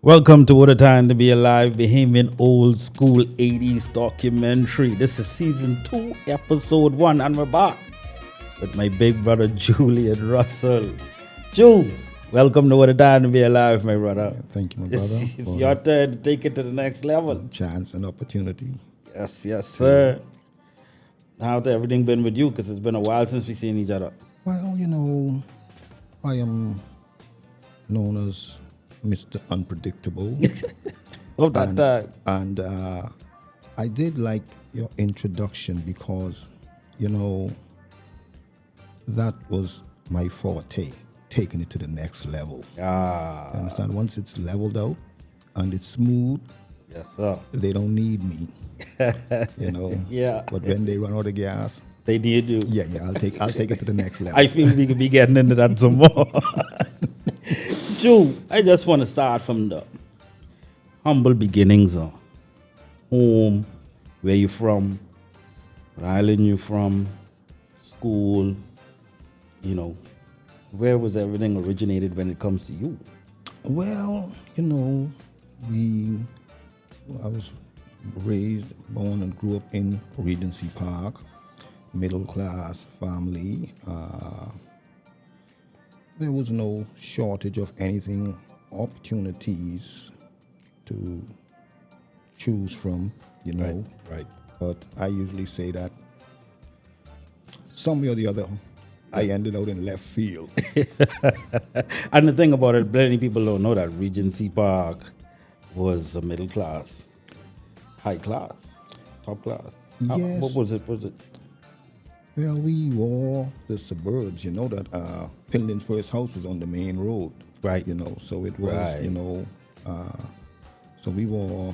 Welcome to What a Time to Be Alive, Bahamian Old School 80s documentary. This is season 2, episode 1, and we're back with my big brother Julian Russell. Ju, welcome to What a Time to Be Alive, my brother. Thank you, my brother. It's your turn to take it to the next level. Chance and opportunity. Yes, sir. How's everything been with you? Because it's been a while since we've seen each other. Well, I am known as Mr. Unpredictable. Of that time. And I did like your introduction because, that was my forte, taking it to the next level. You understand? Once it's leveled out and it's smooth, Yes, sir. they don't need me. Yeah. But when they run out of gas, They need you. yeah, I'll take it to the next level. I feel we could be getting into that some more. Joe, I just want to start from the humble beginnings of home, where you from, what island you from, school, where was everything originated when it comes to you? Well, I was raised, born, and grew up in Regency Park, middle class family. There was no shortage of anything, opportunities to choose from, Right. But I usually say that some way or the other, I ended out in left field. And the thing about it, many people don't know that Regency Park was a middle class, high class, top class. Yes. What was it? Well, we were the suburbs, that Pindon's first house was on the main road. Right. So it was, Right. So we were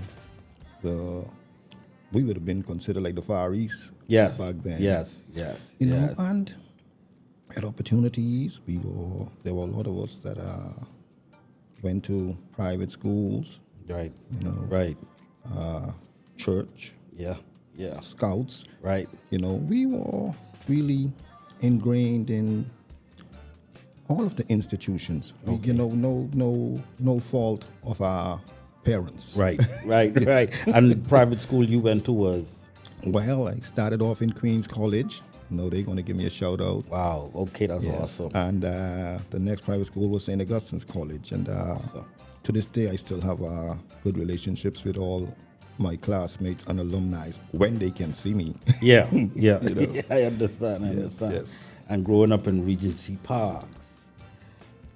we would have been considered like the Far East Yes. back then. Yes. And had opportunities. There were a lot of us that went to private schools, Right. Right. church, Yeah. scouts. Right. We were really ingrained in all of the institutions. Okay. No fault of our parents. Right. And private school you went to was? Well, I started off in Queens College. They're going to give me a shout out. Wow. Okay, that's awesome. And the next private school was St. Augustine's College. And Awesome. to this day, I still have good relationships with all my classmates and alumni when they can see me. Yeah. I understand. Yes. And growing up in Regency Parks,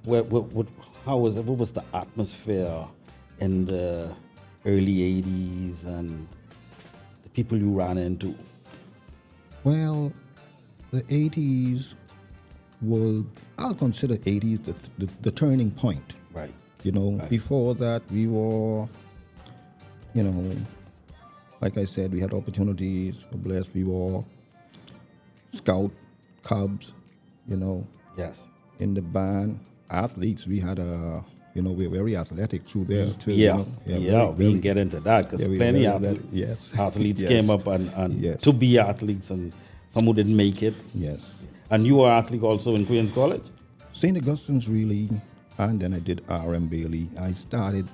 what was it? What was the atmosphere in the early '80s and the people you ran into? Well, the 80s I'll consider 80s the turning point. Right. Right. Before that, we were, like I said, we had opportunities. We're blessed. We were scout, cubs, Yes. in the band, athletes. We had we're very athletic through there too. Yeah. Very, We can get into that because we're plenty very of athletic. Yes. athletes Yes. came up and Yes. to be athletes, and some who didn't make it. Yes. And you were an athlete also in Queens College? St. Augustine's really, and then I did R.M. Bailey. I started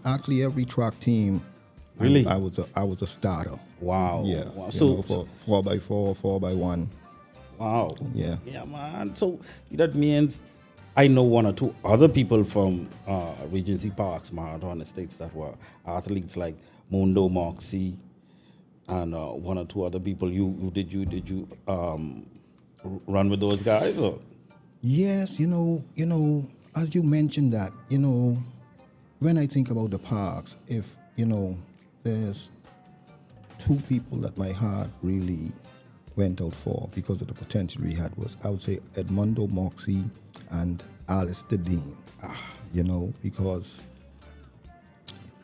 actually every track team. Really? I was a starter. Wow. Yeah. Wow. So for 4x4, 4x1. Wow. Yeah. Yeah, man. So that means I know one or two other people from Regency Parks, Marathon Estates that were athletes like Mundo Moxie and one or two other people. Did you run with those guys? Or? Yes, as you mentioned that, when I think about the parks, if, there's two people that my heart really went out for because of the potential we had was, I would say, Edmundo Moxie and Alistair Dean. Because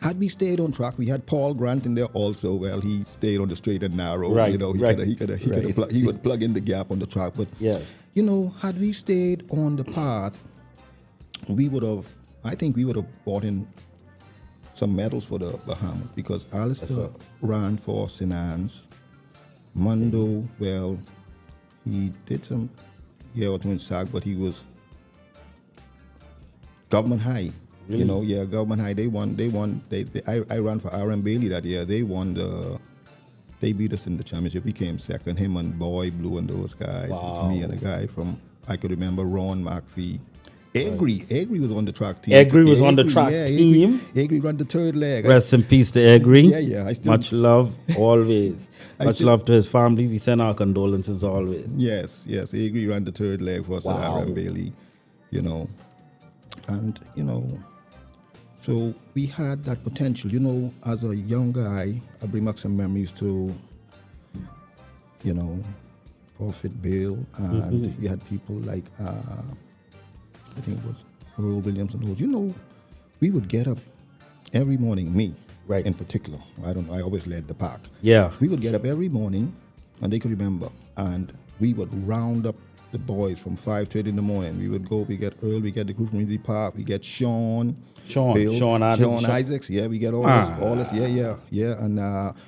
had we stayed on track, we had Paul Grant in there also. Well, he stayed on the straight and narrow. Right, He right. he would plug in the gap on the track. But Yeah. had we stayed on the path, I think we would have brought in some medals for the Bahamas because Alistair ran for St. Anne's. Mundo, well, he did some year or two in SAG, but he was government high. Really? You know, yeah, Government High, they won. I ran for R.M. Bailey that year. They won they beat us in the championship. We came second. Him and Boy Blue and those guys. It was me and a guy from, I could remember, Ron McPhee. Agri was on the track team. Agri was on the track team. Agri ran the third leg. Rest in peace to Agri. Yeah. Much love, always. Much love to his family. We send our condolences always. Yes. Agri ran the third leg for us at R.M. Bailey, you know. And, you know, so we had that potential. You know, as a young guy, I bring back some memories to, you know, Prophet Bill. And you had people like, I think it was Earl Williams and those. You know, we would get up every morning, me in particular. I always led the pack. Yeah. We would get up every morning, and they could remember, and we would round up the boys from 5:30 in the morning. We would go, we get Earl, we get the group from Community Park, we get Sean Isaacs, yeah, we get all this, yeah. And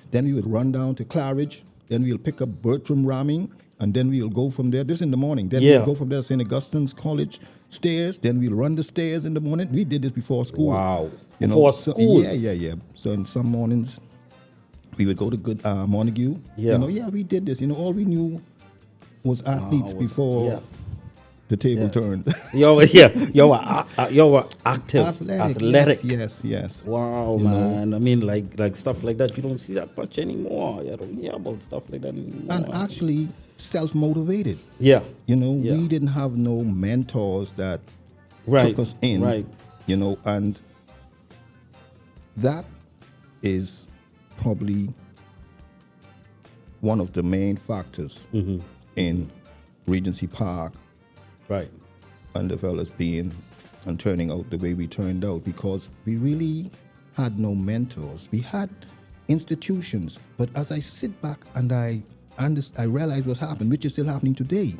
then we would run down to Claridge, then we'll pick up Bertram Ramming, and then we'll go from there. This in the morning. Then we'll go from there to St. Augustine's College stairs. Then we'll run the stairs in the morning. We did this before school. Wow. You know, before school? Yeah. So in some mornings, we would go to good Montague. Yeah. You know, we did this. You know, all we knew was athletes before the table turned. You were active. Athletic. Yes. Wow, man. I mean, like stuff like that, you don't see that much anymore. You don't hear about stuff like that anymore. And actually self-motivated. Yeah. You know, we didn't have no mentors that took us in. Right. You know, and that is probably one of the main factors in Regency Park. Right. And the fellas being and turning out the way we turned out, because we really had no mentors. We had institutions, but as I sit back and I realize what's happened, which is still happening today.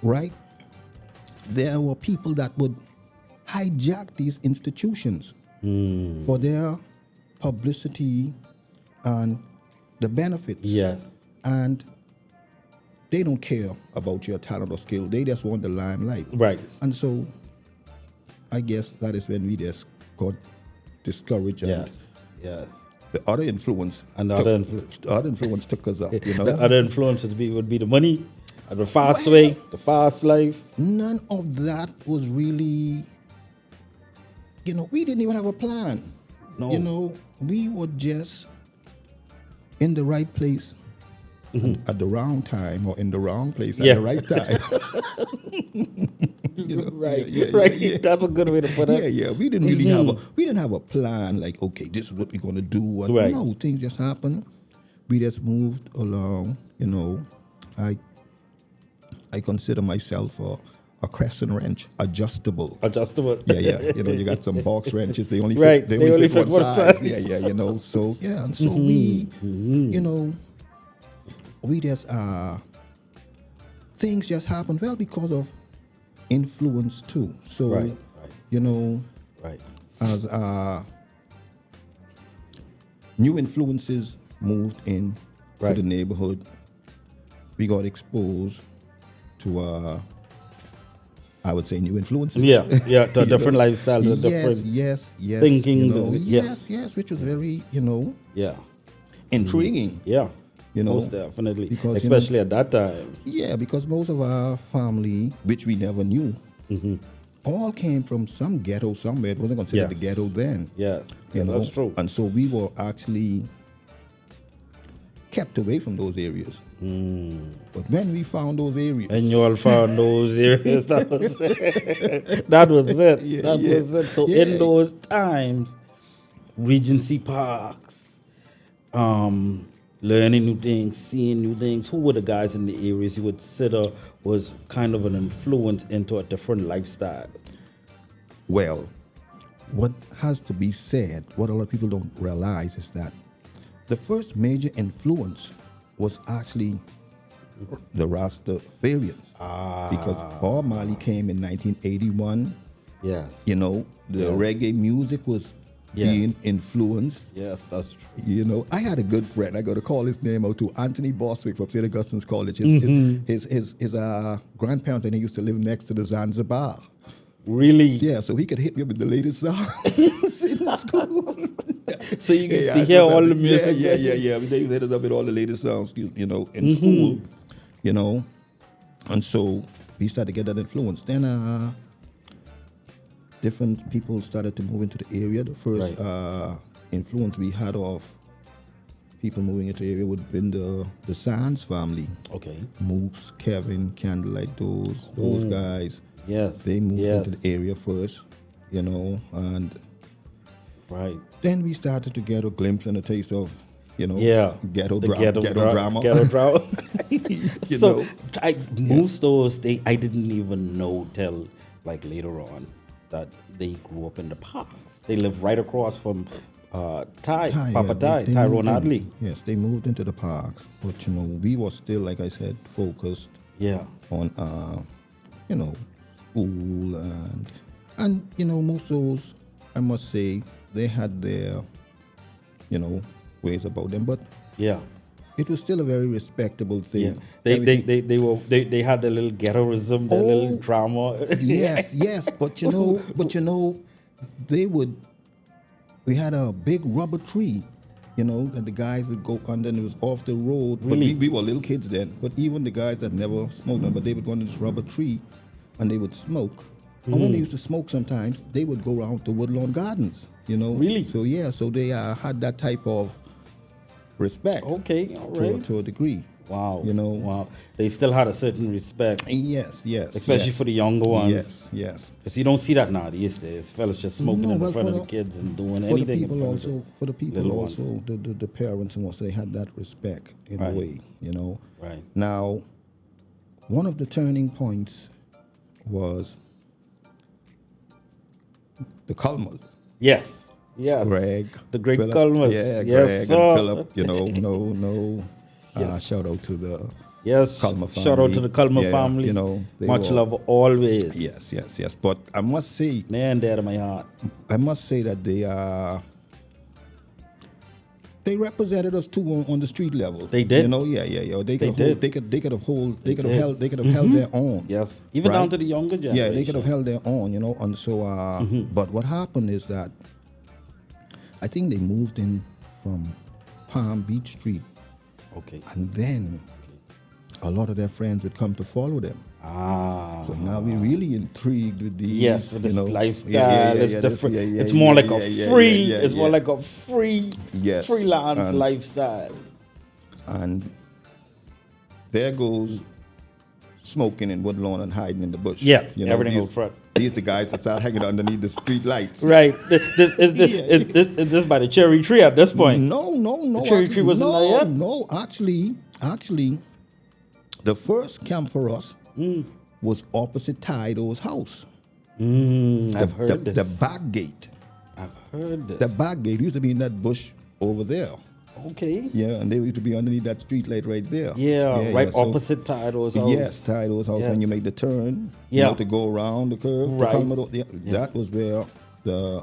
Right? There were people that would hijack these institutions for their publicity and the benefits. Yes. And they don't care about your talent or skill. They just want the limelight. Right. And so I guess that is when we just got discouraged. Yes. The other influence. And the other influence took us up, you know. The other influence would be the money, and the fast way, the fast life. None of that was really, you know, we didn't even have a plan. No. You know, we were just in the right place at the wrong time, or in the wrong place at the right time. You know? Right. That's a good way to put it. Yeah. We didn't really have a plan, like, okay, this is what we're gonna do. And no, things just happened. We just moved along. You know, I consider myself a crescent wrench, adjustable. Yeah. You know, you got some box wrenches. They only fit, they only fit one size. Yeah. You know, so and so we, you know, we just things just happen because of influence too. So you know, as new influences moved in to the neighborhood, we got exposed to I would say new influences. Yeah, to a different lifestyle, to a different thinking. You know, yes, which was very, you know, intriguing. Yeah. You know, most definitely, because, especially you know, at that time. Yeah, because most of our family, which we never knew, all came from some ghetto somewhere. It wasn't considered the ghetto then. Yes, you know, that's true. And so we were actually kept away from those areas. But when we found those areas, and you all found those areas, that was it. That was it. So in those times, Regency Parks, learning new things, seeing new things. Who were the guys in the areas you would consider was kind of an influence into a different lifestyle? Well, what has to be said, what a lot of people don't realize is that the first major influence was actually the Rasta variants. Because Bob Marley came in 1981. Yeah. You know, the reggae music was being influenced. Yes, that's true. You know, I had a good friend. I got to call his name out too. Anthony Boswick from St. Augustine's College. His grandparents, and he used to live next to the Zanzibar. Really? Yeah, so he could hit me with the latest song in school. So you get Yeah, to I hear just all had the to- music. Yeah. They hit us up with all the latest songs, in school, and so we started to get that influence. Then different people started to move into the area. The first Right. influence we had of people moving into the area would have been the Sands family. Okay. Moose, Kevin, Candlelight, those guys. Yes. They moved yes. into the area first, and Right. then we started to get a glimpse and a taste of, Yeah. ghetto The drama. Ghetto drama. You So know? most stores, I didn't even know till like later on that they grew up in the parks. They live right across from Papa Ty, they Tyrone moved in. Adley. Yes, they moved into the parks, but we were still, like I said, focused Yeah. on school and most of those, I must say, they had their ways about them, but Yeah. it was still a very respectable Yeah. thing. They had their little ghettoism, their little drama. Yes, but we had a big rubber tree, that the guys would go under and it was off the road. Really? But we were little kids then. But even the guys that never smoked, but they would go under this rubber tree and they would smoke. And when they used to smoke sometimes, they would go around to Woodlawn Gardens, Really? So yeah, so they had that type of respect. Okay, all right. To a degree. Wow. You know? Wow. They still had a certain respect, Yes. especially yes. for the younger ones. Yes. Because you don't see that now these days. Fellas just smoking in well, front of for the kids and doing For anything. the in people front also, of for the people little also, ones. the parents and also, they had that respect in a Right. way, Right. Now, one of the turning points was the Culmers. Yes. Yes. Greg, The great Phillip, Culmers. yeah, Yes, Greg sir. and Philip. No. Yes. Shout out to the Yes. Culmer family. Shout out to the Culmer Yeah, family. they Much were- love always. Yes. But I must say, Near and dear to my heart. that they represented us too on the street level. They did. Yeah. They could did. have held their own. Yes. Even Right? down to the younger generation. Yeah, they could have held their own, and so. But what happened is that I think they moved in from Palm Beach Street, Okay. and then a lot of their friends would come to follow them. Ah. So now we're really intrigued with these. Yes, this lifestyle is this- different. yeah, It's more like yeah, a yeah, free. yeah, It's more yeah. like a free Yes, freelance and- lifestyle. And there goes smoking in Woodlawn and hiding in the bush. Yeah, everything these, out front. These the guys that start hanging underneath the street lights. Right. Is this by the cherry tree at this point? No. The cherry tree wasn't there yet? No, actually, the first camp for us was opposite Tydo's house. I've heard The this. back gate. I've heard this. The back gate used to be in that bush over there. Okay. Yeah, and they used to be underneath that street light right there. Yeah, right so- opposite Tydo's house. Yes, Tydo's house. When you Yes. make the turn, Yeah. to go around the curve. to Right. Calmado, that was where the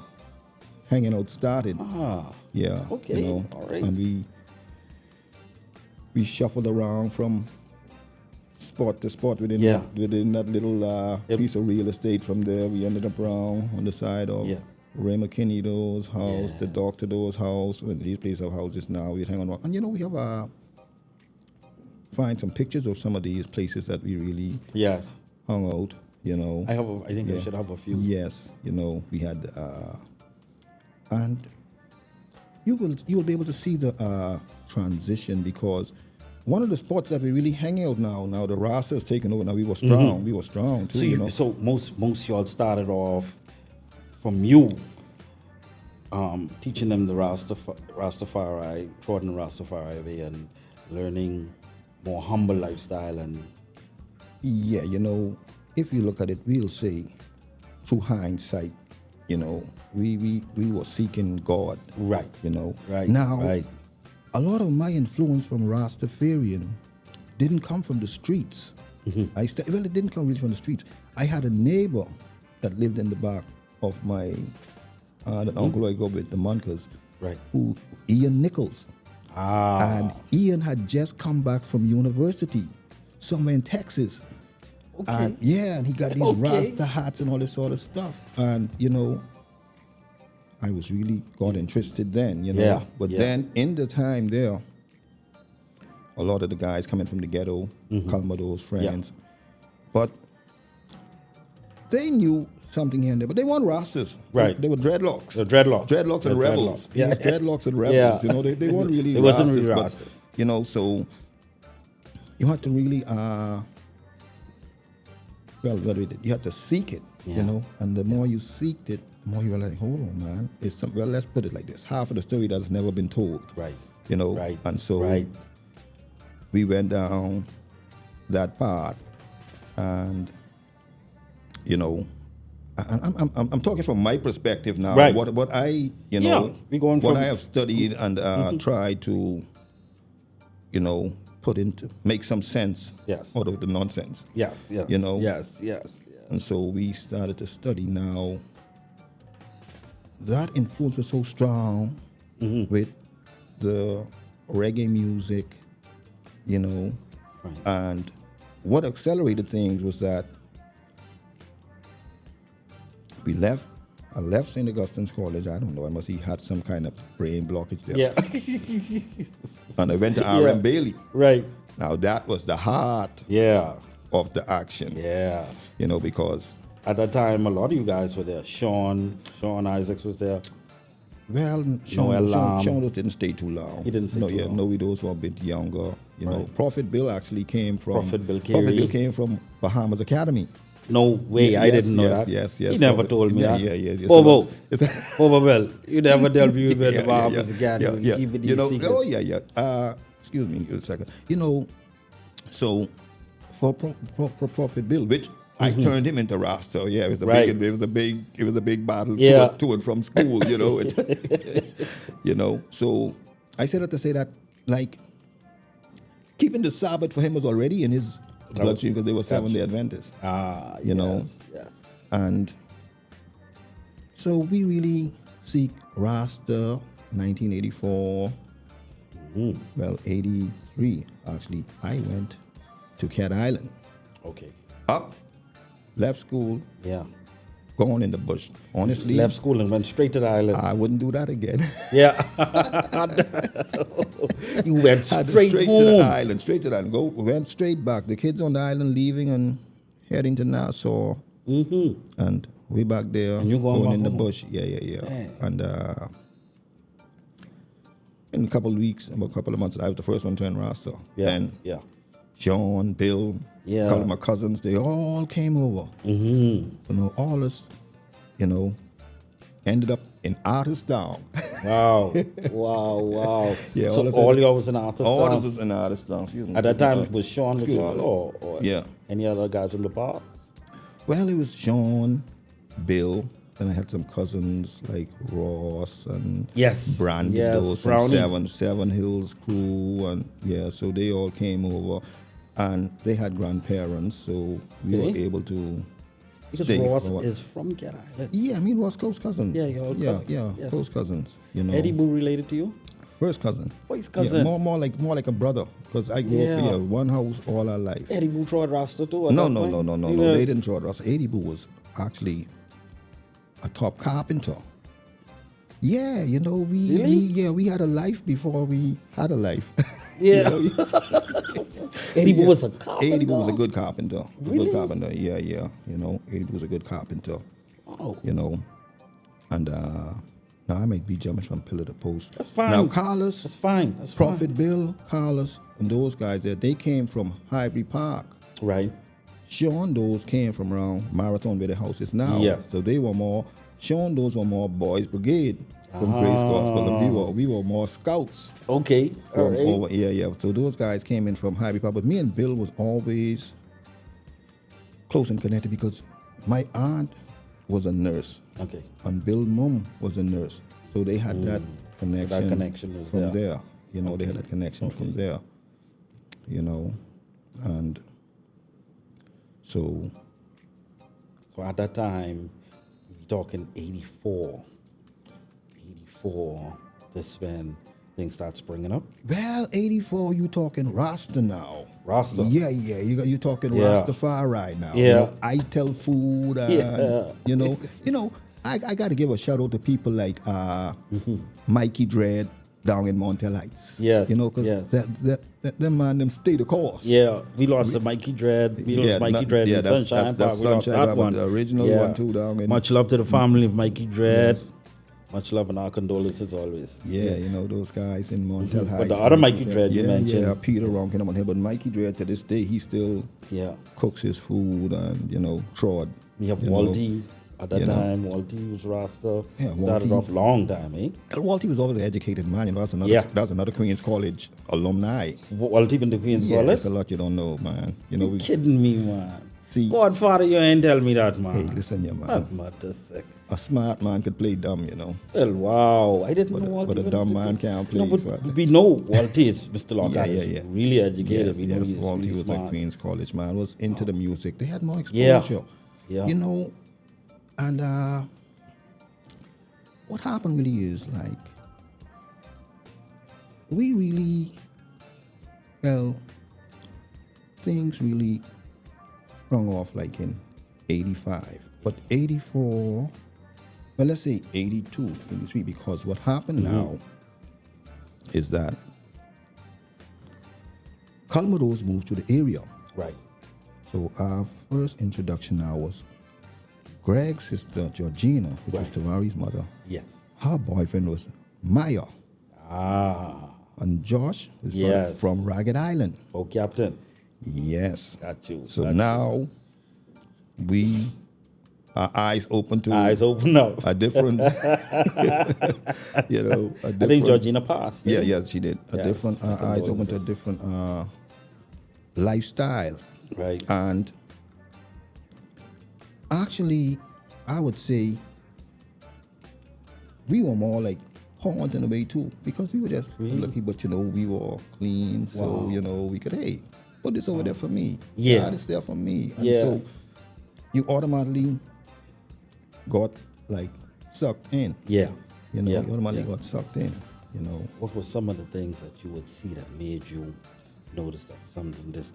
hanging out started. Ah. Yeah. Okay, all right. And we shuffled around from spot to spot within Yeah. that little Yep. piece of real estate. From there, we ended up around on the side of Yeah. Ray McKinney's house, the Yes. Dr. Doe's house. Well, these places have houses now. We'd hang on. And we have find some pictures of some of these places that we really Yes. hung out. I think I should have a few. Yes, we had, and you will be able to see the transition, because one of the spots that we really hang out now the Rasta is taking over. Now we were strong. We were strong too. So most y'all started off from you, teaching them the Rastafari, trotting the Rastafari way, and learning more humble lifestyle and Yeah, if you look at it, we'll say through hindsight, we were seeking God. right. Right. Now, right. a lot of my influence from Rastafarian didn't come from the streets. It didn't come really from the streets. I had a neighbor that lived in the back of my uncle I grew up with, the Moncas, Right. who Ian Nichols. Ah. And Ian had just come back from university somewhere in Texas. And yeah, and he got these Rasta hats and all this sort of stuff. And, I was really got interested then, Yeah, But then in the time there, a lot of the guys coming from the ghetto, Calmado's friends, but they knew something here and there, but they weren't Rastas. Right. They were dreadlocks. The dreadlocks. Dreadlocks and rebels. Dreadlocks. Yeah. It was dreadlocks and rebels. Yeah. They weren't really It wasn't really but, Rastas. So you had to really, you had to seek it, and the more you seeked it, the more you were like, hold on, man. Let's put it like this. Half of the story that's never been told. Right. Right. And so we went down that path, and I'm talking from my perspective now. Right. What I what I have studied and tried to make some sense out of the nonsense. Yes. Yes. And so we started to study now. That influence was so strong with the reggae music, and what accelerated things was that I left St. Augustine's College. I don't know, I must have had some kind of brain blockage there. Yeah. And I went to R.M. Bailey. Right. Now that was the heart of the action. Yeah. Because at that time, a lot of you guys were there. Sean Isaacs was there. Well, Sean didn't stay too long. He didn't stay too long. No, those were a bit younger. Right. Prophet Bill actually came from Prophet Bill came from Bahamas Academy. No way, I didn't know that. Yes. He never told me that. Yeah. Bobo, Bill, you never tell me about the Bahamas Academy. Keep it secret. Oh, yeah. Excuse me a second. So for Prophet Bill, which I turned him into Rasta. Yeah, it was a big battle to and from school. So I said that to say that, like, keeping the Sabbath for him was already in his bloodstream because they were Seventh-day Adventists. Yes. And so we really seek Rasta 1984. Well, 83 actually. I went to Cat Island. Okay. Up. Left school. Yeah. Gone in the bush. Honestly. Left school and went straight to the island. I wouldn't do that again. Yeah. You went straight to the island. Straight to the island. Went straight back. The kids on the island leaving and heading to Nassau. And we back there. And you going in the home. bush. Yeah. Dang. And in a couple of weeks, about a couple of months, I was the first one to turn Rasta. And Sean, Bill, a couple of my cousins, they all came over. So now all us, ended up in Artist Town. Wow. Yeah, so all y'all was in Artist Town? All of us was in Artist Town. At that time, was Sean with y'all or any other guys from the parks? Well, it was Sean, Bill, and I had some cousins like Ross and Brandy, those from Seven Hills crew, and so they all came over, and they had grandparents, so we were able to. Because Ross is from Cat Island. Yeah, I mean Ross close cousins. Yeah, close cousins. Eddie Boo related to you? First cousin. First cousin. Yeah, more like a brother, because I grew up one house all our life. Eddie Boo tried Rasta too? No. They didn't try Rasta. Eddie Boo was actually a top carpenter. Yeah, we had a life before we had a life. Yeah. Eddie Boo was a carpenter. Eddie Boo was a good carpenter. Really? A good carpenter. Yeah. Eddie Boo was a good carpenter. Oh. And now I might be jumping from pillar to post. That's fine. Now Carlos, that's fine. Prophet Bill, Carlos, and those guys there, they came from Highbury Park. Right. Sean, those came from around Marathon where the house is now. Yes. So they were more. Sean, those were more Boys Brigade from Grace Gospel, and we were more scouts. Okay. From over, yeah. So those guys came in from Highbury Park, but me and Bill was always close and connected because my aunt was a nurse. Okay. And Bill's mom was a nurse, so they had that connection. That connection was from there. They had that connection from there. And so at that time, we're talking 84. This when things start springing up. Well, 84, you talking Rasta now. Rasta. Yeah, you're talking Yeah. Rastafari now. Yeah. You know, I tell food, and Yeah. I got to give a shout out to people like Mikey Dread down in Montel Heights. Yes, You know, because yes. them man, them stay the course. Yeah, we lost the Mikey Dread. We lost Mikey Dread in Sunshine Park. We lost Sunshine that Park, one. the original Yeah. one too down in. Much love to the family of Mikey Dread. Yes. Much love and our condolences always. Yeah, you know, those guys in Montel Heights. But the other Mikey Dread you mentioned. Yeah, Peter Ronkin on here. But Mikey Dread, to this day, he still Yeah. cooks his food and, trod. We have you know. Walty at that you know. time. Walty was Rasta. Yeah, Started Walty. off long time, eh? Well, Walty was always an educated man. You know, Yeah. that's another Queen's College alumni. Walty been the Queen's Yeah, College? there's a lot you don't know, man. You know, You kidding me, man? See- Godfather, you ain't tell me that, man. hey, listen here, man. That matter sick. A smart man could play dumb, you know. Well, wow. I didn't know Walty. But a was- dumb man can't play. No, but so- we know Walty is Mr. Lockhart Yeah, is yeah. really educated. Yes, We know he's Walty really was smart. at Queen's College, man. Was into the music. They had more Yeah. exposure. Yeah. You know, and what happened really is like we really, well, things really sprung off like in 85. But 84, well, let's say 82, 83, because what happened now is that Calmados moved to the area. Right. So our first introduction now was Greg's sister, Georgina, which was Tawari's mother. Yes. Her boyfriend was Maya. Ah. And Josh, his brother Yes. from Ragged Island. Oh, Captain. Yes. Got you. So Got now our eyes open to eyes open up. a different, a I different. think Georgina passed. Yeah, didn't yeah, she did. A Yes, different, my eyes open to a condolences. different lifestyle. she? Right. And actually, I would say we were more like haunt in a way too, because we were just lucky, but we were clean, so Wow. we could, hey, put this over there for me. Yeah. God is there for me. And Yeah. so you automatically got like sucked in. Yeah. You Yeah. automatically Yeah. got sucked in. What were some of the things that you would see that made you notice that something, this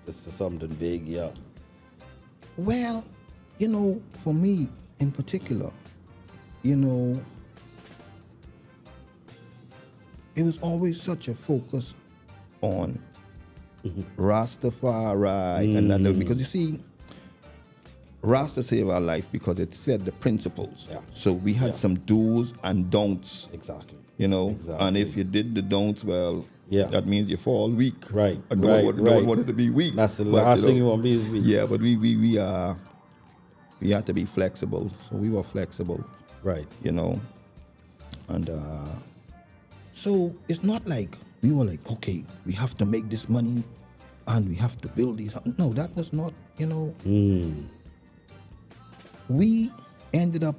is something big? Yeah. Well, for me in particular, it was always such a focus on Rastafari and that, because you see, Rasta saved our life because it said the principles. Yeah. So we had Yeah. some do's and don'ts, Exactly. and if you did the don'ts, well, Yeah. that means you fall weak. Right, And no right, one right. wanted to be weak. That's the But, last thing you want to be is weak. Yeah, but we had to be flexible. So we were flexible, Right. And so it's not like we were like, okay, we have to make this money and we have to build these. No, that was not, We ended up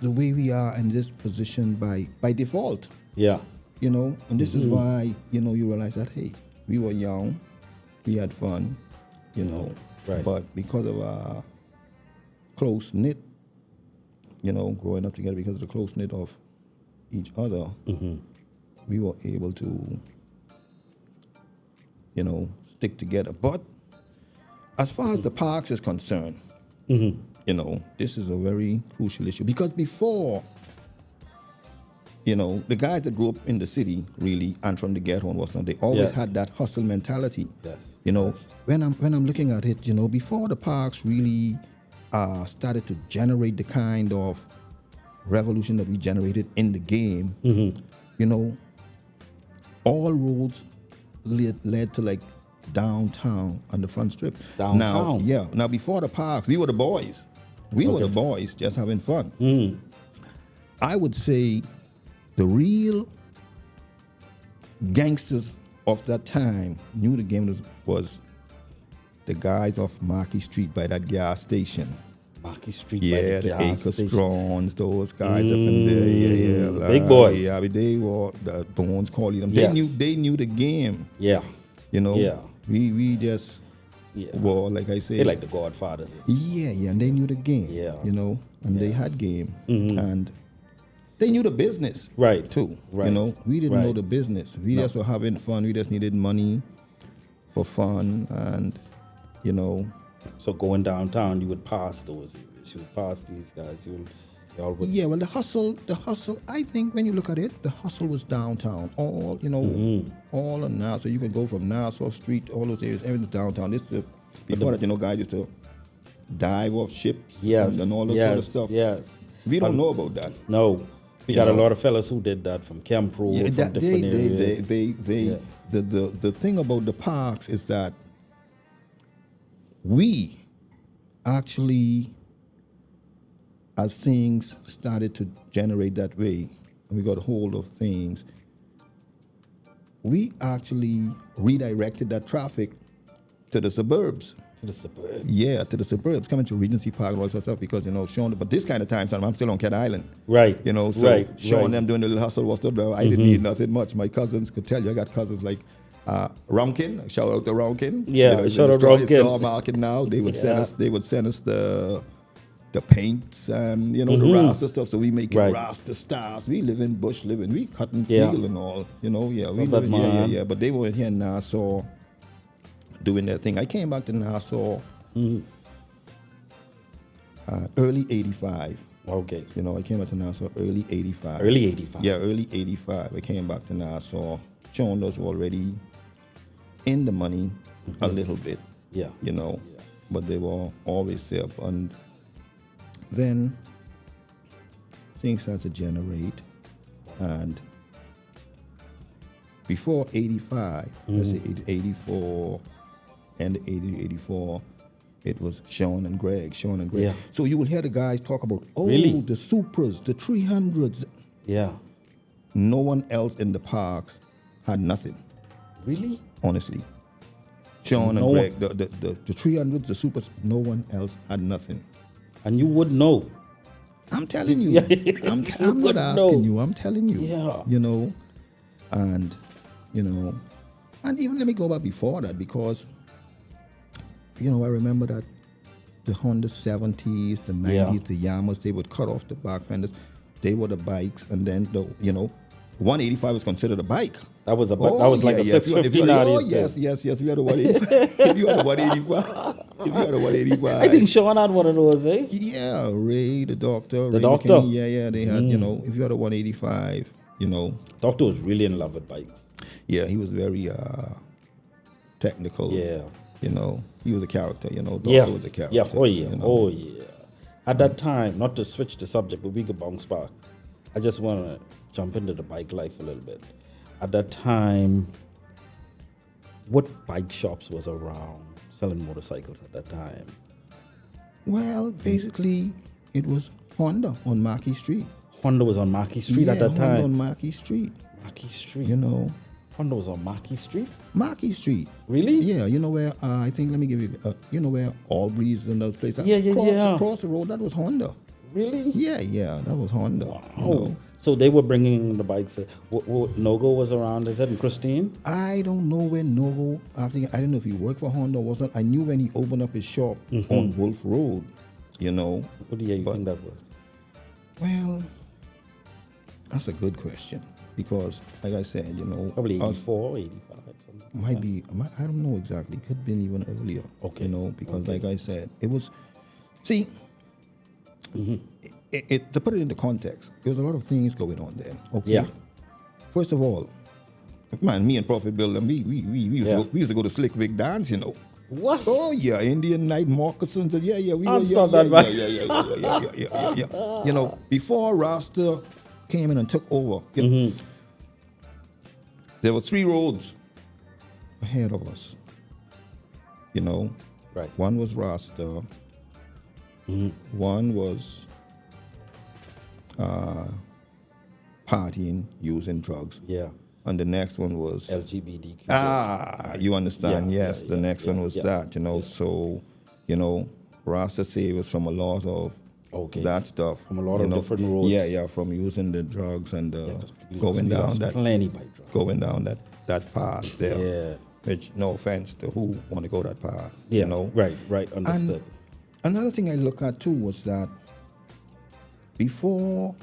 the way we are in this position by default. Yeah. And this is why, you realize that, hey, we were young, we had fun, Right. but because of our close-knit, growing up together, because of the close-knit of each other, we were able to, stick together. But as far as the parks is concerned, this is a very crucial issue, because before, the guys that grew up in the city really and from the ghetto and whatnot, they always Yes. had that hustle mentality. Yes. Yes. When I'm looking at it, before the parks really started to generate the kind of revolution that we generated in the game, all roads led to like downtown on the front strip. Downtown? Now before the parks, we were the boys. We were Okay. the boys just having fun. I would say the real gangsters of that time knew the game was the guys off Marquis Street by that gas station. Marquis Street. Yeah, by the gas Acre station. Strongs, those guys up in there. Yeah. Big boys. Yeah, I mean, they were the Bones calling them. Yes. They knew the game. Yeah. Yeah. We just were, like I say, They like the Godfathers. yeah, and they knew the game. Yeah. And they had game. And they knew the business. Right. Too. Right. You know, we didn't know Right. the business. We just were having fun. We just needed money for fun, and you know. So going downtown, you would pass those areas. You would pass these guys. Y'all would. Yeah, well, the hustle. I think when you look at it, the hustle was downtown. All you know, all on Nassau. You can go from Nassau Street, all those areas. Everything's downtown. Before that, you know, guys used to dive off ships. Yes. And all that sort of stuff. Yes. We don't know about that. No. We got a lot of fellas who did that from Kemp Road, Yeah, from that, different areas. the thing about the parks is that we actually, as things started to generate that way, and we got hold of things, we actually redirected that traffic to the suburbs. To the suburbs. Yeah, to the suburbs, coming to Regency Park and all that sort of stuff, because, you know, showing, but this kind of time, I'm still on Cat Island. Right. You know, so showing right. them doing the little hustle was still, I didn't need nothing much. My cousins could tell you, I got cousins like Romkin, shout out to Romkin. Yeah, you know, shout out Romkin. Romkin. Store market now, they would send us the paints and, you know, the Rasta stuff, so we make it Rasta stars. We live in bush living, we cut and feel and all, you know, we live in, but they were here in Nassau doing their thing. I came back to Nassau early 85. Okay. You know, I came back to Nassau early 85. Early 85. Yeah, early 85. I came back to Nassau. Sean was already in the money a little bit. Yeah. You know, but they were always there. And then things started to generate. And before 85, let's say 84, and 80, 84, it was Sean and Greg. Yeah. So you will hear the guys talk about, Really? the Supras, the 300s. Yeah. No one else in the parks had nothing, Really? honestly. Sean No and Greg, the 300s, the Supers, no one else had nothing. And you would know. I'm telling you. I'm not asking you. I'm telling you. Yeah. You know, and, you know, and even let me go back before that, because, you know, I remember that the Honda 70s, the 90s, the Yamas, they would cut off the back fenders. They were the bikes, and then, 185 was considered a bike. That was a that was like a 650 nowadays. Yes, we had a 185. If you had a 185. I think Sean had one of those, eh? Yeah, Ray, the doctor. The Ray doctor. McKinney, they had, you know, if you had a 185, you know. Doctor was really in love with bikes. Yeah, he was very technical. Yeah. You know, he was a character, you know. Doctor was a character. Yeah, oh yeah, you know. oh yeah. At that time, not to switch the subject, but we could bounce back. I just want to jump into the bike life a little bit. At that time, what bike shops was around selling motorcycles at that time? Well, basically, it was Honda on Marquis Street. Honda was on Marquis Street at that Honda time. on Marquis Street. Marquis Street. You know, Honda was on Marquis Street? Marquis Street. Really? Yeah, you know where, I think, let me give you, you know where Albury's and those places. Across the road, that was Honda. Really? Yeah, that was Honda. Wow. You know. So they were bringing the bikes. What Nogo was around, they said, in Christine? I don't know when Novo, I don't know if he worked for Honda or wasn't. I knew when he opened up his shop on Wolf Road, you know. What year you think that was? Well, that's a good question, because, like I said, you know, Probably 84, 85, something. might be, I don't know exactly. Could have been even earlier. Okay. You know, because like I said, it was, see, to put it into context, there was a lot of things going on then. Okay. Yeah. First of all, man, me and Prophet Bill, and we used to go to Slick Vic dance, you know. What? Oh yeah, Indian night moccasins. Yeah. You know, before Rasta came in and took over, there were 3 roads ahead of us. You know, Right. One was Rasta. One was partying, using drugs. Yeah. And the next one was LGBTQ. you understand? Yeah, yes, yeah, the yeah, next one was yeah, that. You know, yeah. so you know, Rasta saved us from a lot of that stuff. From a lot you of know. different roads. Yeah, from using the drugs and 'cause we going down lost that plenty by drugs. going down that path there. Yeah. Which, no offense to who want to go that path. Yeah. You know. Right. Understood. Another thing I look at too was that before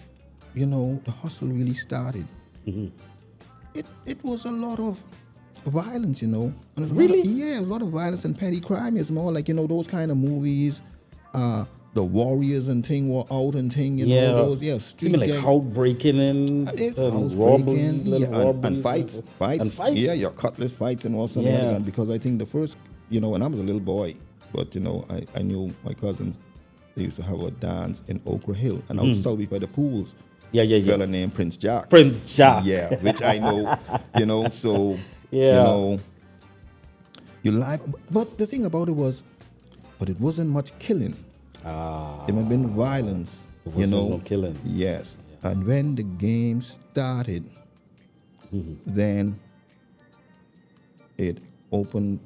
the hustle really started, it was a lot of violence, And there's Really? a lot of violence and petty crime. It's more like, those kind of movies, the warriors and thing were out and thing, those, street Even like gangs. house breaking in, House robbery, breaking, little and robberies, fights. And fights. Yeah, your cutlass fights and all some Yeah. other gun. Because I think the first, when I was a little boy, but I knew my cousins, they used to have a dance in Okra Hill and out south by the pools. Yeah. Fella named Prince Jack. Prince Jack. Yeah, which I know, so, Yeah. you like, but the thing about it was, but it wasn't much killing. It might have been violence, It wasn't no killing. Yes. And when the game started, then it opened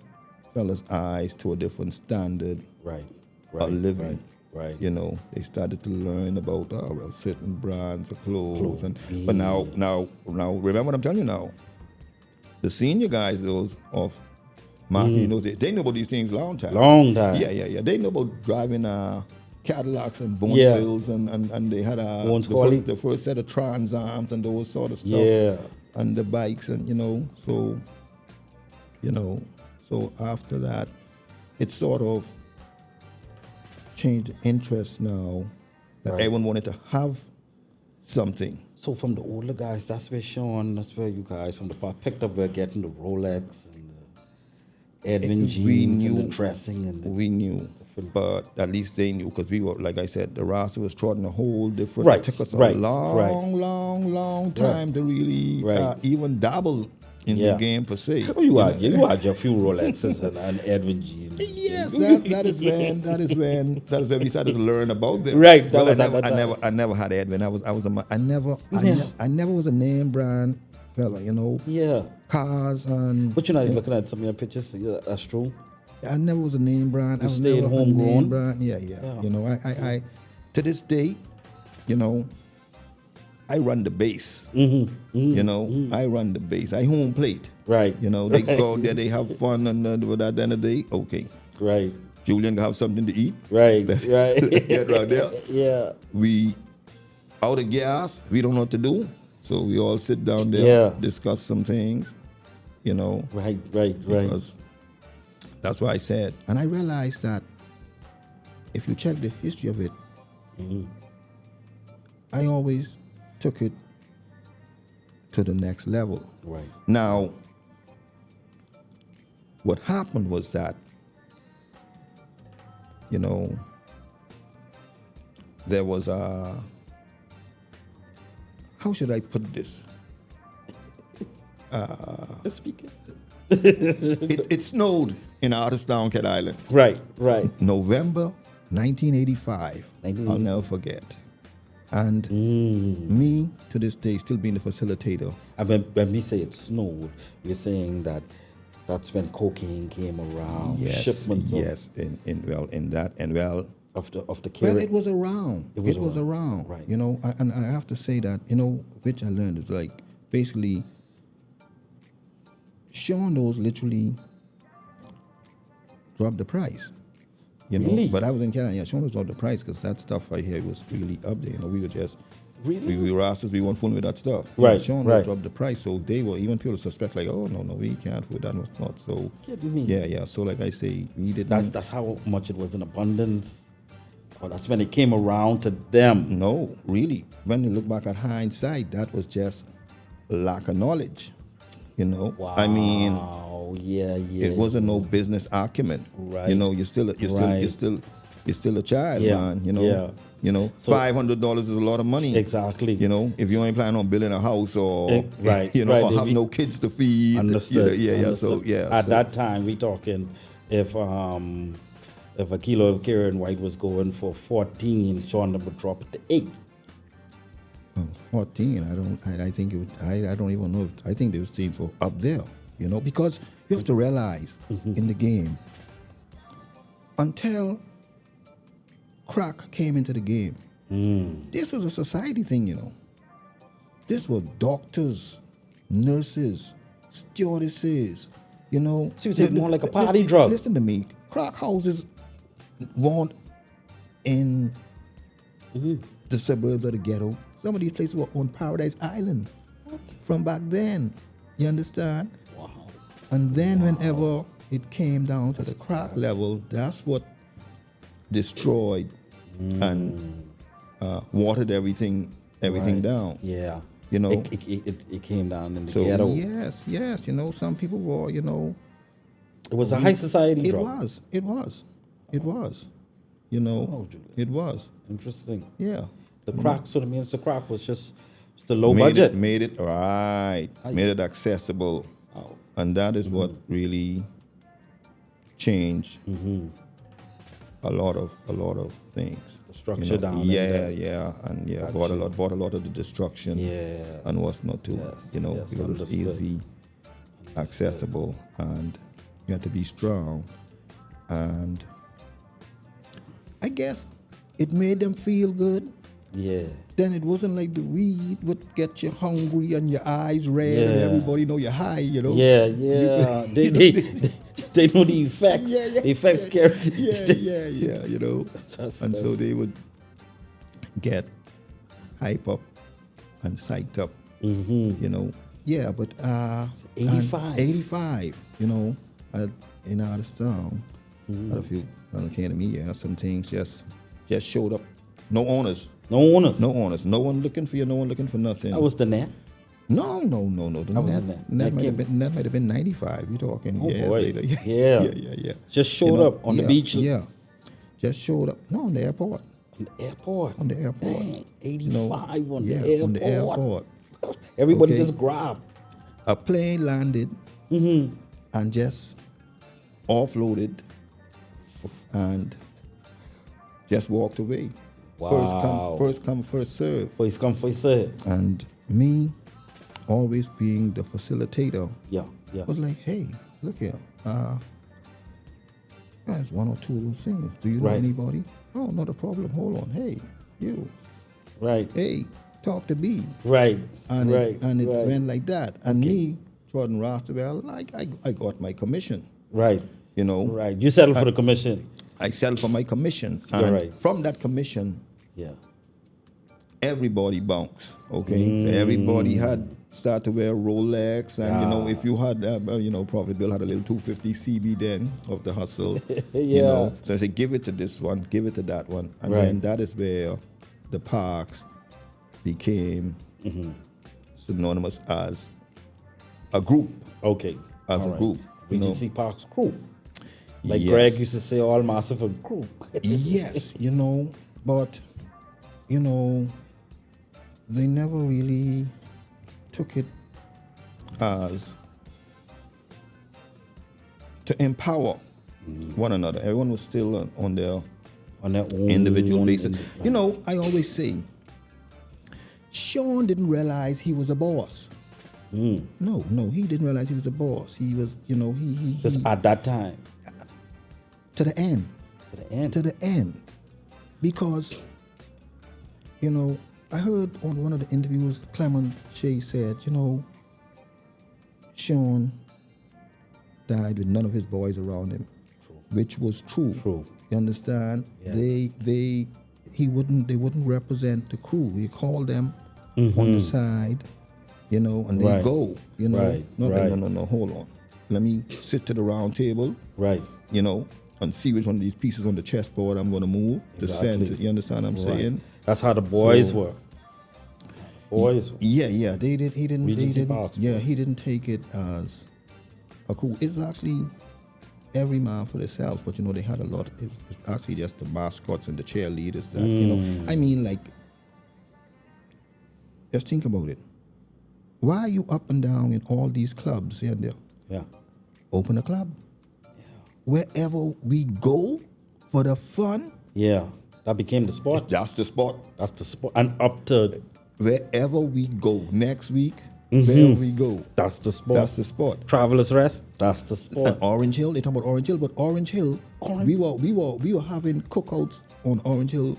fellas' eyes to a different standard Right. of living. Right. They started to learn about certain brands of clothes, but now remember what I'm telling you now. The senior guys, those of marketing, they know about these things long time. Long time. Yeah. They know about driving Cadillacs and Bonnevilles, and they had the first set of Trans Ams and those sort of stuff. Yeah. And the bikes, and so after that, it sort of changed interest now that everyone wanted to have something. So from the older guys, that's where you guys from the park picked up. We're getting the Rolex and the Edwin jeans and the dressing and we knew, but at least they knew because we were, like I said, the Rasta was trotting a whole different. Right, It took us a right, long time to really even dabble in the game per se. You had your few Rolexes and Edwin jeans. Yes, that is when we started to learn about them. Right. I never had Edwin. I never was a name brand fella. Yeah. Cars and. But looking at some of your pictures. Yeah, that's true. I never was a name brand. I was stayed never homegrown? a name brand. Yeah. I to this day, I run the base. I run the base. I home plate. Right. They go out there, they have fun, and at the end of the day, okay. Right. Julian have something to eat. Right. Let's Right. get right there. Yeah. We out of gas. We don't know what to do, so we all sit down there, discuss some things. Right. Because that's why I said, and I realized that if you check the history of it, I always took it to the next level. Right. Now, what happened was that, there was how should I put this? Speaking. It snowed in Artistown, Cat Island. Right. November 1985. I'll never forget. And me, to this day, still being the facilitator. And when we say it snowed, we're saying that's when cocaine came around. Yes, Shipments of the carrot. Well, it was around. It was around. Right. And I have to say that, which I learned is like basically Sean those literally dropped the price. Really? But I was in Canada. Yeah, Sean was dropped the price because that stuff right here was really up there. We were just Really? we were Rastas, we weren't fooling with that stuff. Right. Sean right. dropped the price, so they were even people suspect like, oh no, we can't with that was not. So Kidding me. yeah. So like I say, we didn't. That's how much it was in abundance. Or that's when it came around to them. No, really. When you look back at hindsight, that was just lack of knowledge. Wow. I mean, yeah. it wasn't no business acumen. Right. You're still a child, man. So, $500 is a lot of money. Exactly. If you ain't planning on building a house or right. or have no kids to feed. Understood. So At that time, we talking if a kilo of Karen White was going for 14, Sean would drop it to 8. 14. I think it would, I don't even know. I think those things were up there. Because you have to realize in the game, until crack came into the game, this was a society thing. This was doctors, nurses, stewardesses. So you say more like a party drug. Listen to me. Crack houses weren't in the suburbs of the ghetto. Some of these places were on Paradise Island from back then. You understand? Wow. And then whenever it came down to the crack level, that's what destroyed and watered everything down. Yeah. You know, it came down in the so ghetto. yes, you know, some people were, you know, It was a high society it drug. was, you know, Oh, Julian. it was, Interesting. yeah. The crack, so the means the crack was just the low Made budget. made it right, made it accessible, Oh. and that is what really changed a lot of things. The structure down in Yeah, there. yeah, and yeah, Gotcha. brought a lot of the destruction. Yeah. And what's not to, Yes, you know, yes, because it's understood. easy, accessible, and you have to be strong. And I guess it made them feel good. Yeah. Then it wasn't like the weed would get you hungry and your eyes red and Yeah. everybody know you're high, you know? Yeah, yeah. They know the effects. Yeah, yeah, The effects carry. yeah, you know. And so they would get hype up and psyched up, you know. Yeah, but 85. 85, you know, in Oldskool, had a few came to me, yeah, some things just showed up. No owners. No owners. No owners. No one looking for you, no one looking for nothing. That was the net. No. That wasn't that. That might have been 95. You're talking Oh, years boy. later. Yeah. yeah. Just showed up on the beach. Yeah. Just showed up. No, on the airport. On the airport. On the airport. Dang, 85 You know, on yeah, the airport. on the airport. Everybody Okay. just grabbed. A plane landed and just offloaded and just walked away. Wow. First come, first serve. First come, first serve. And me, always being the facilitator, Yeah, yeah. was like, hey, look here. There's one or two of those things. Do you know Right. anybody? Oh, not a problem. Hold on. Hey, you. Right, Hey, talk to B. right, And right. it right. went like that. And me, Jordan Rasta, well, like I got my commission. Right, You know, right. You settled for the commission. I settled for my commission. You're And right. from that commission, Yeah. everybody bounced. Okay, so everybody had started to wear Rolex, and you know, if you had, you know, Prophet Bill had a little 250 CB then of the hustle. You know, so I said, give it to this one, give it to that one, and Right. then that is where the parks became synonymous as a group. Okay. As All a right. group, you know. Regency Parks crew. Like Yes. Greg used to say, all massive and crew. Yes, you know, but you know, they never really took it as to empower one another. Everyone was still on their On their own individual basis. indi- You know, I always say, Sean didn't realize he was a boss. No, he didn't realize he was a boss. He was, you know, he Just at that time. to the end. To the end. To the end. Because, you know, I heard on one of the interviews, Clement Shea said, you know, Sean died with none of his boys around him, which was true. True. You understand? Yeah. They wouldn't represent the crew. He called them on the side, you know, and they Right. go, you know. Right, Not right. like, no, hold on. Let me sit to the round table, Right. you know, and see which one of these pieces on the chessboard I'm going to move to Exactly. center. You understand what I'm Right. saying? That's how the boys So- were. Boys. Yeah. They did. He didn't. Regency They didn't. Parks. Yeah, he didn't take it as a crew. It's actually every man for themselves. But you know, they had a lot. It's actually just the mascots and the cheerleaders. That you know. I mean, like, just think about it. Why are you up and down in all these clubs here and there? Yeah. Open a club. Wherever we go for the fun, Yeah. That became the sport. that's the spot. That's the sport. And up to, Wherever we go next week, wherever we go, that's the sport. that's the spot. Travelers Rest, that's the sport. And Orange Hill, they talk about Orange Hill, but Orange Hill, we were having cookouts on Orange Hill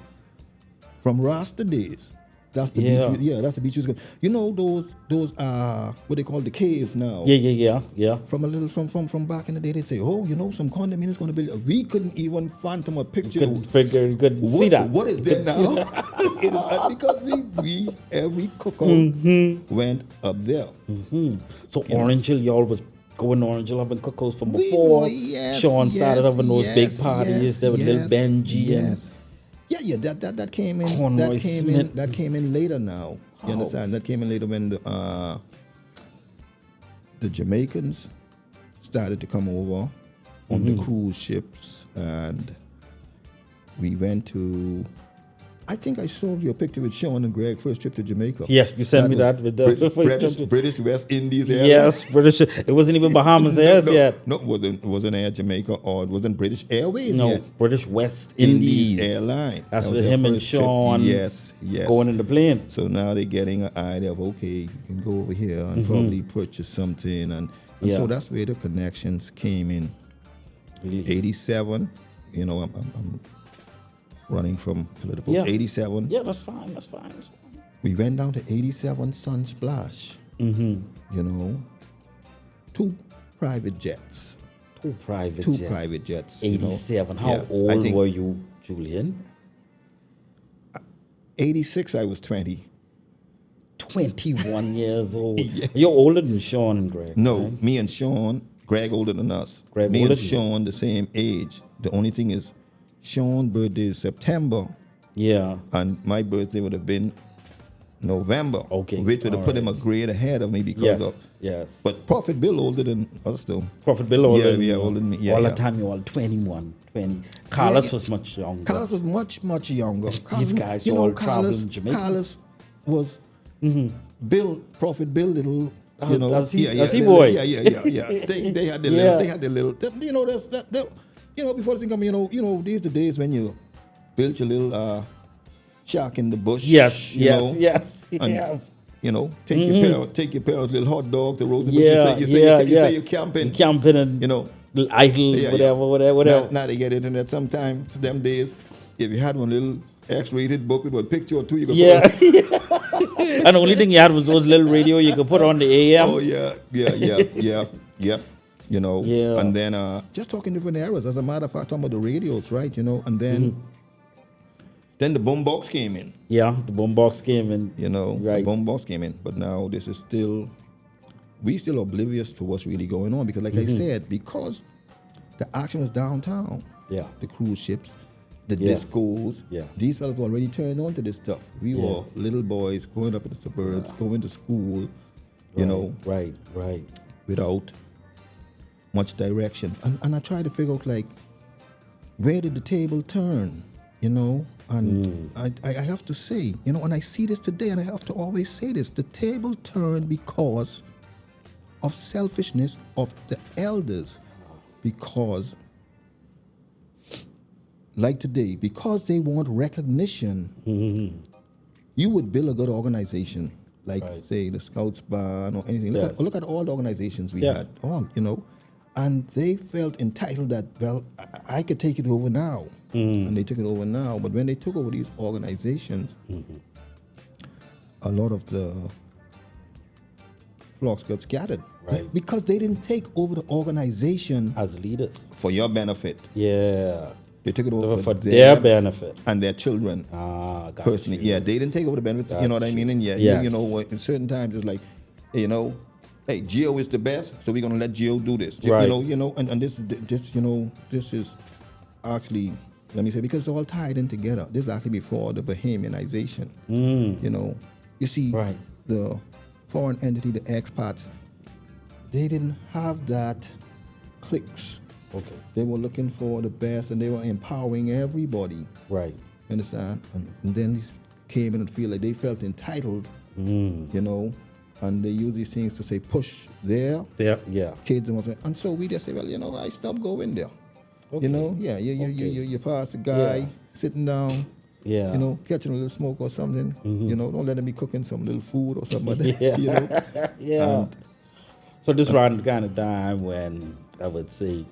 from Rasta days. That's the beach. That's the beach. You know those what they call the caves now. Yeah. From back in the day, they'd say, oh, you know, some condominium is going to build. We couldn't even phantom a picture. You couldn't see that. What is there now? It is because we every cookout went up there. So Orange Hill, y'all was going Orange Hill having cookouts from before. Sean started having those big parties. There was little Benji and that came in. That came in later now. You understand? That came in later when the Jamaicans started to come over on the cruise ships, and we went to. I think I saw your picture with Sean and Greg first trip to Jamaica. Yes, you sent me that with the British West Indies Airlines. Yes, British. It wasn't even Bahamas yet. No, it wasn't Air Jamaica, or it wasn't British Airways yet. British West Indies Airline. That's with him and Sean. Yes. Going in the plane. So now they're getting an idea of, okay, you can go over here and probably purchase something, and so that's where the connections came in. Really? 87. You know, I'm running from political. 87. Yeah, that's fine. We went down to 87 Sunsplash. You know, 2 private jets. 2 private jets. 87. You know? How old were you, Julian? 86, I was 20. 21 years old. You're older than Sean and Greg. No, right? me and Sean, Greg older than us. Me and Sean the same age. The only thing is, Sean's birthday is September. Yeah. And my birthday would have been November. Okay. Which would have put him a grade ahead of me because of. Yes. But Prophet Bill older than us though. Prophet Bill older than you. Older than me. All the time you were 21, 20. Carlos was much younger. Carlos was much younger. These guys all traveling Jamaica. Carlos was Prophet Bill little. You know, that's he boy. Yeah. They had the little. You know, you know, before this thing come, you know, these are the days when you built your little shack in the bush. Yes. And, you know, take your parents' little hot dog to roast the bush. You say you're camping. Camping and, you know, idle, whatever. Now they get internet. Sometimes, them days, if you had one little X-rated book with a picture or two, you could put on. And the only thing you had was those little radio you could put on the AM. Oh, yeah. You know, and then just talking different eras. As a matter of fact, talking about the radios, right? You know, and then the boombox came in. Yeah, the boombox came in. You know, the boombox came in. But now this is we still oblivious to what's really going on because, like I said, because the action was downtown. Yeah, the cruise ships, the discos. Yeah, these fellas already turned on to this stuff. We were little boys growing up in the suburbs, going to school. You know, right, without much direction, and I try to figure out like where did the table turn, you know, and I have to say, you know, and I see this today, and I have to always say this: the table turned because of selfishness of the elders, because like today, because they want recognition, you would build a good organization like say the Scouts Band or anything. Look at all the organizations we had, all, you know. And they felt entitled that, well, I could take it over now. And they took it over now. But when they took over these organizations, a lot of the flocks got scattered. Right. Because they didn't take over the organization as leaders. For your benefit. Yeah. They took it over for their benefit. And their children. Personally. You. Yeah, they didn't take over the benefits, you know what I mean? And you know, in certain times it's like, you know, hey, Geo is the best, so we're gonna let Geo do this. Right. You know, and this you know, this is actually, let me say, because it's all tied in together. This is actually before the Bahamianization. You know, you see, the foreign entity, the expats, they didn't have that cliques. Okay. They were looking for the best, and they were empowering everybody. Right. Understand? And then these came in and feel like they felt entitled. You know. And they use these things to say push their kids and so we just say, well, you know, I stopped going there. Okay. You know, you pass the guy sitting down, you know, catching a little smoke or something. You know, don't let him be cooking some little food or something like that. You know, And so this around the kind of time when I would say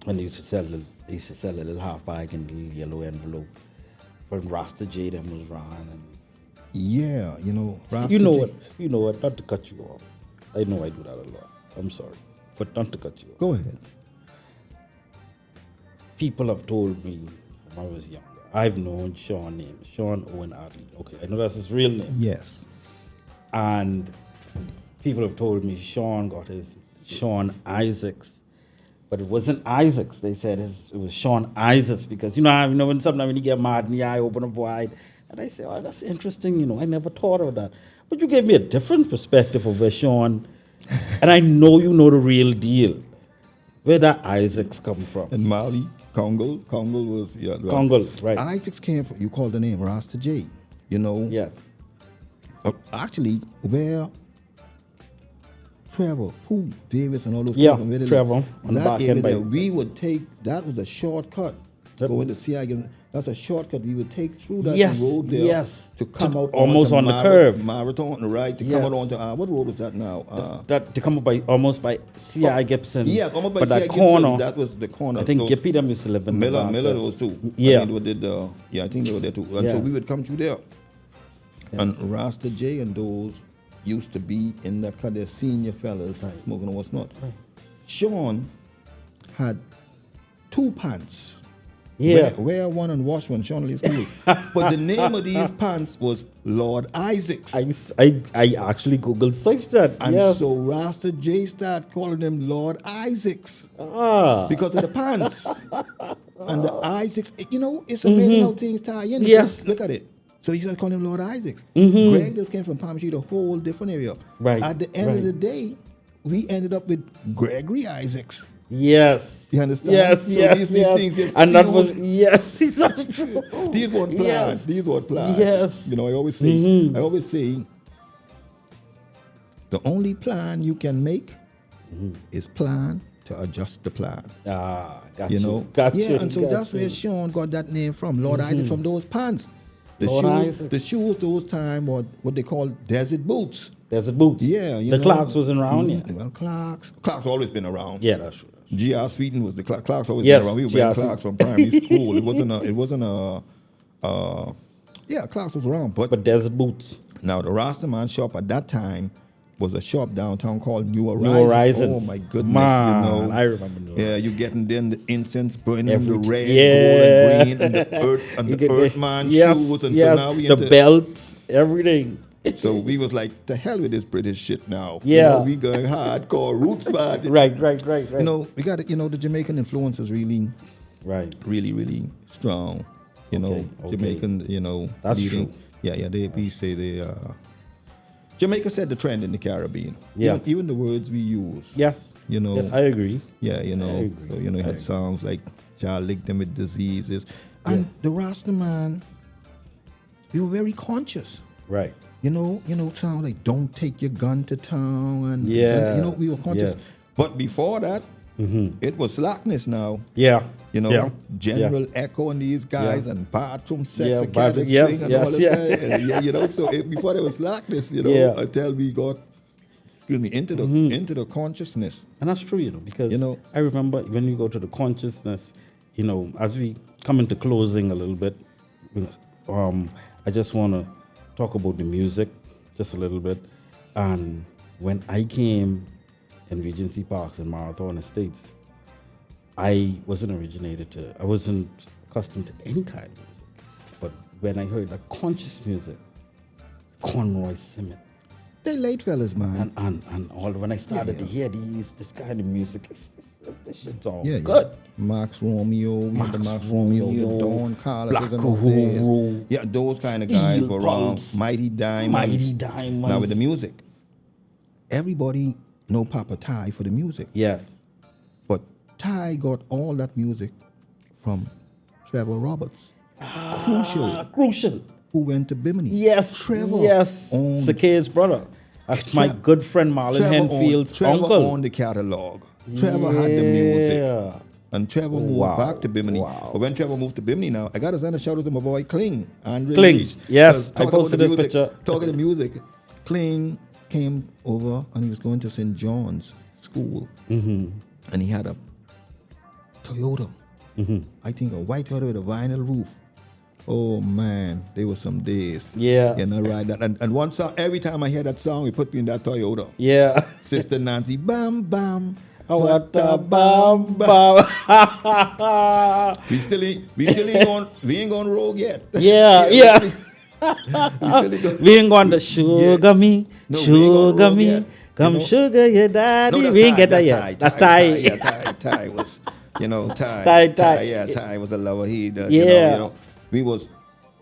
when they used to sell a little half bag in the little yellow envelope when Rasta J them was around and Yeah, you know, Rasta You know J. what? You know what? Not to cut you off. I know I do that a lot. I'm sorry, but not to cut you off. Go ahead. People have told me when I was younger. I've known Sean name, Sean Owen Adley. Okay, I know that's his real name. Yes. And people have told me Sean got his Sean Isaacs, but it wasn't Isaacs. They said it was Sean Isaacs because when sometimes when you get mad and your eye open up wide, and I say, oh, that's interesting. I never thought of that. But you gave me a different perspective of where Sean, and I know you know the real deal. Where that Isaacs come from? In Mali, Congo was right. Congo, right? Isaacs came from, you called the name Rasta J. Yes. Actually, where Trevor, Pooh, Davis, and all those Yeah, people from Trevor, on the that back area end there, by- we would take, that was a shortcut. Yep. Going to CI, that's a shortcut. We would take through that Yes, road there yes. to come out almost onto on the curve. Marathon on the right, to Yes. come out onto, what road was that now? That to come up by almost by C.I. Gibson. Yeah, almost by but CI that Gibson, corner. that was the corner. I think Those- Gippy them used to live in the back Miller, there. those two. Yeah. I think they did, I think they were there too. And so Yes. we would come through there. Yes. And Rasta J and those used to be in that kind of senior fellas Right. smoking and what's not. Right. Sean had 2 pants. Yeah. Wear one and wash one. Sean leaves school. But the name of these pants was Lord Isaacs. I actually Googled search that. And yes. so Rasta J started calling them Lord Isaacs Ah. because of the pants. And the Isaacs, it's amazing how things tie in. Yes. Look at it. So he started calling him Lord Isaacs. Greg just came from Palm Street, a whole different area. Right, At the end of right. the day, we ended up with Gregory Isaacs. Yes. You understand? Yes, So yes, these yes. things get And that was, fused. yes, that's true. These weren't planned. Yes. These weren't planned. Yes. I always say, the only plan you can make is plan to adjust the plan. Ah, got Yeah, and so that's where Sean got that name from, Lord Isaac, from those pants. The shoes those time were what they call desert boots. There's a boots. Yeah, the Clarks wasn't around yet. Well, Clark's always been around. Yeah, that's true. G.R. Sweeten was the Clark's always Yes, been around. We were G.R. wearing Clark's from primary school. It wasn't a yeah, Clark's was around. But there's boots. Now the Rastaman shop at that time was a shop downtown called New Horizons. New Horizons. Oh my goodness, Man, I remember New Yeah, you getting then the incense burning, the Everything. red, Yeah. gold, and green, and the earth and You the get Earthman yes, shoes, and yes, so now we the into, belts, everything. So we was like, to hell with this British shit now. Yeah. We going hardcore roots, man. Right. We got it. The Jamaican influence is really, Right. really, really strong. Okay. Jamaican, That's leading. true. Yeah. We say Jamaica set the trend in the Caribbean. Yeah. Even the words we use. Yes. You know. Yes, I agree. Yeah, agree. So you I had agree. songs like "Jah lick them with diseases," and the Rasta man, we were very conscious. Right. Sound like "Don't take your gun to town," and Yeah. and, we were conscious. Yes. But before that, it was slackness. Now, Yeah. General Echo and these guys, Yeah. and bathroom sex, Yeah, and bathroom- sing, yeah, and yes, all that. yeah. So before there was slackness, Yeah. until we got, into the consciousness. And that's true, because You know. I remember when we go to the consciousness, as we come into closing a little bit, I just want to talk about the music just a little bit. And when I came in Regency Parks and Marathon Estates, I wasn't accustomed to any kind of music. But when I heard that conscious music, Conroy Simmet, They late fellas, man. and all when I started Yeah. to hear this kind of music, this shit's all Yeah, good. Max Romeo, we had the Max Romeo, Romeo, the Don Carlos, Black and those days. Uhuru, Yeah, those kind of guys Steel were around. Pulse, Mighty Diamonds. Mighty Diamonds. Now with the music, everybody know Papa Ty for the music, Yes. but Ty got all that music from Trevor Roberts, Crucial. who went to Bimini. Yes. Trevor. Yes. owned- Sake's brother. That's my good friend Marlon Henfield's Trevor uncle. owned the catalog. Trevor had the music. Yeah. And Trevor moved Wow. back to Bimini. Wow. But when Trevor moved to Bimini now, I got to send a shout out to my boy Kling. Andre Kling, Leach. yes, I Talking about posted the his music, picture. Talking the music. Kling came over and he was going to St. John's School. Mm-hmm. And he had a Toyota. Mm-hmm. I think a white Toyota with a vinyl roof. Oh man, there were some days. Yeah. You know, right. And one song, every time I hear that song, it put me in that Toyota. Yeah. Sister Nancy, bam bam. Oh, what a bam bam. We ain't gone rogue yet. Yeah, yeah. We ain't going to Yeah. sugar me, No, we ain't gonna sugar rogue me. yet, Come you know. sugar your daddy. No, We ain't get that yet. That's Thai. Yeah, Thai was, Thai. Yeah, Thai was a lover. Yeah. You know, we was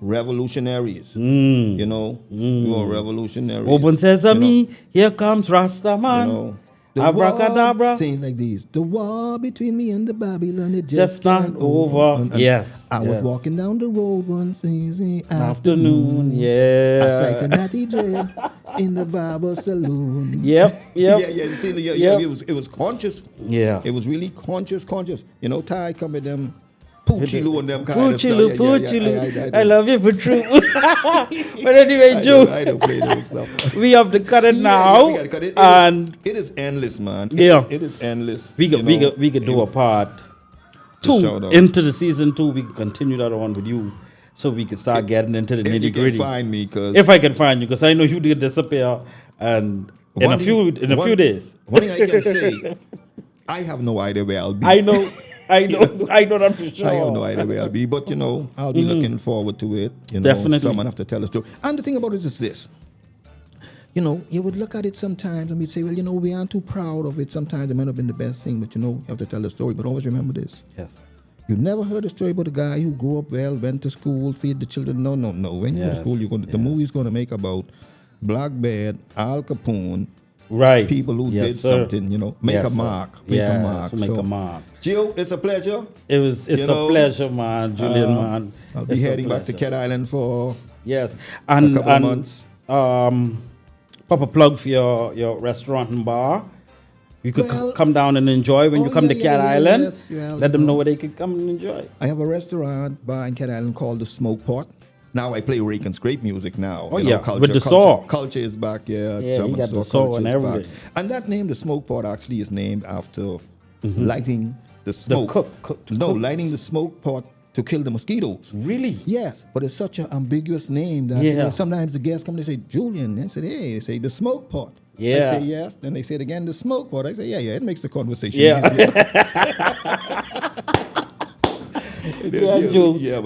revolutionaries. You know, we were revolutionaries. Open sesame, You know, here comes Rasta man. you know. Abracadabra. Things like these. The war between me and the Babylon, it Just not can't over. And Yes. I was walking down the road one easy Afternoon. I Yeah. sight a natty dread in the barber saloon. Yep. Yeah. It was conscious. Yeah. It was really conscious. You know, Ty come with them Poochie-loo and them kind of stuff. Poochie-loo. I love you for true. But anyway, Joe, I don't play those stuff. we have to cut it now. Yeah, we gotta cut it. And It is endless, man. Yeah. It is endless. we could do a part Just 2 shout out. into the season 2. We can continue that on with you, so we can start getting into the If you nitty can gritty. find me, because If I can find you, because I know you did disappear, and in a few days. One thing I can say, I have no idea where I'll be. I know that for sure. I have no idea where I'll be, but I'll be looking forward to it. Definitely. Someone have to tell a story. And the thing about it is this. You would look at it sometimes and we'd say, well, we aren't too proud of it. Sometimes it might not have been the best thing, but you have to tell the story. But always remember this. Yes. You never heard a story about a guy who grew up well, went to school, feed the children. No. When you go to school, the movie's going to make about Black Bear, Al Capone, Right. people who did something, make a mark. Make a mark. Gio, it's a pleasure. It's a pleasure, man, Julian, man. I'll be heading back to Cat Island for a couple of months. Pop a plug for your restaurant and bar. You could come down and enjoy when you come to Cat Island. Yes, let them know where they could come and enjoy. I have a restaurant bar in Cat Island called the Smoke Pot. Now I play rake and scrape music now. Culture, with the saw. Culture is back, Yeah, you got the saw and everything. And that name, the Smoke Pot, actually is named after lighting the smoke. Lighting the smoke pot to kill the mosquitoes. Really? Yes, but it's such an ambiguous name that sometimes the guests come, they say, Julian. They say, hey, they say, the Smoke Pot. Yeah. I say, yes. Then they say it again, the Smoke Pot. I say, yeah, it makes the conversation easier.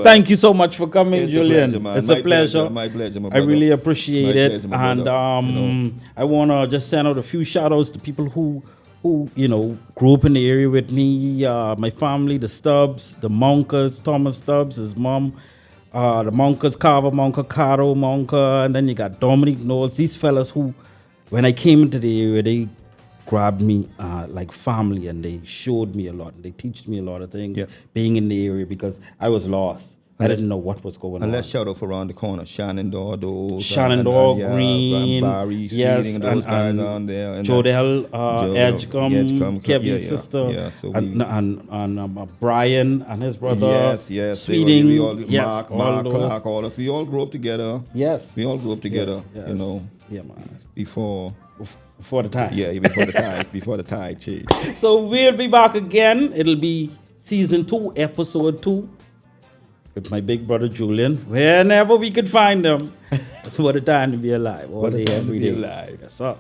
Thank you so much for coming, It's Julian. A pleasure, man. It's a pleasure. My pleasure, my I brother. really appreciate My it. pleasure, my And brother. I want to just send out a few shout outs to people who grew up in the area with me. My family, the Stubbs, the Monkers, Thomas Stubbs, his mom, the Monkers, Carver Monker, Caro Monker, and then you got Dominic Knowles. These fellas who, when I came into the area, they grabbed me like family, and they showed me a lot. They teach me a lot of things being in the area, because I was lost. I didn't know what was going on. And let's shout out for around the corner, Shenandoah, Green, Barry, yes, and those guys on there. And Jodel, Edgecombe, Kevin's sister, so and Brian and his brother. Yes. Sweeting, we all, yes, Mark, Clark, all us. We all grew up together. Yes. We all grew up together, yes. Yeah, man. Before the time. Yeah, before the time. Before the tide changed. So we'll be back again. It'll be season 2, episode 2. With my big brother Julian, whenever we could find him. That's what a time to be alive. All What a day, time to every be day. alive. Yes, sir.